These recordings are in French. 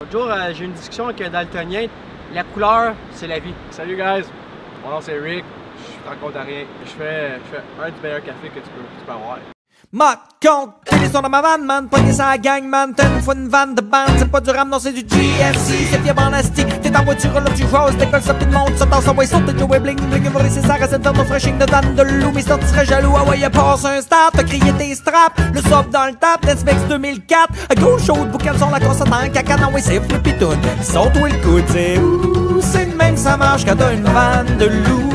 L'autre jour, j'ai eu une discussion avec un daltonien. La couleur, c'est la vie. Salut guys, mon nom c'est Rick, je suis franco-ontarien. Je fais un du meilleur café que tu peux avoir. Mode compte, t'es sur dans ma vanne, man. Pogné sa gang, man. T'as une fois une vanne de bande. C'est pas du rame, non, c'est du GFC. C'est fièvre en astique. T'es en voiture, là, tu roses. T'écoles ça, pis le monde. Ça t'en s'envoie, saute, t'es Joey Bling. Le gars, c'est ça, recette dans nos freshing de Dan de loup. Mister, tu serais jaloux. Ah ouais, y'a passe un start. T'as crié tes straps. Le sub dans le tap. Dance 2004. À gauche, chaude, boucan sur la console dans le caca. Non, ouais, c'est flippy tout. Saute où le coude, c'est ouh. C'est le même, ça marche quand t'as une vanne de loup.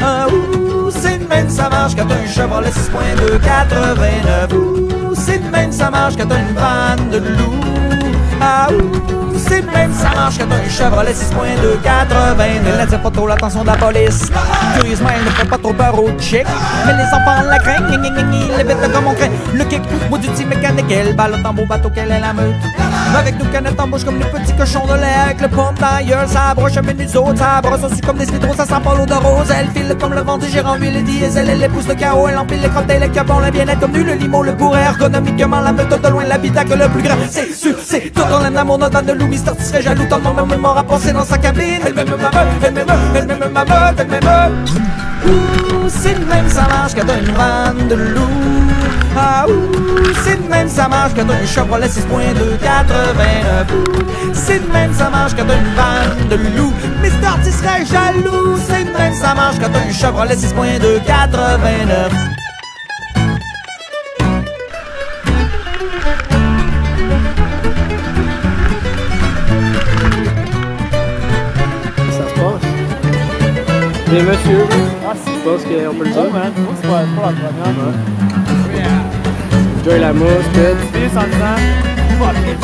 Ah, ouh, c'est de même ça marche quand t'as un Chevrolet 6.2 89. Ouh, c'est de même ça marche quand t'as une vanne de loup. Ah, ouh, c'est de même ça marche quand t'as un Chevrolet 6.2 89. Elle n'attire pas trop l'attention de la police. Curieusement, elle ne fait pas trop peur aux chicks. Mais les enfants la craignent, les bêtes comme on craint. Le kick, moi du petit mécanique, elle ballotte en beau bateau qu'elle est la meute. Avec nos canettes en bouche comme des petits cochons de lait. Avec le pompe dans la gueule, ça broche à nous autres. Ça brosse aussi comme des citros, ça sent pas l'eau de rose. Elle file comme le vent du gérant, huile et diesel. Elle épouse le chaos, elle empile les cocktails, les cabons, le bien-être comme nu. Le limo, le bourré, ergonomiquement la meute de loin, l'habitacle le plus grand. C'est sûr, c'est tout dans l'amour, notre de loup. Mister, tu serais jaloux, ton nom même m'aura passé dans sa cabine. Elle m'aime ma meute, elle m'aime ma meute, elle m'aime. Ouh, c'est de même ça marche quand t'as une vanne de loup. Ah ouh, c'est de même ça marche quand t'as un Chevrolet 6.2 89. C'est de même ça marche quand t'as une vanne de loup. Mister, tu serais jaloux. C'est de même ça marche quand t'as un Chevrolet 6.2 89. Ça se passe? Mais monsieur, je pense qu'on peut le dire. Man, c'est pas la première. Enjoy la mousse, peut-être. Fils en disant, fuck it.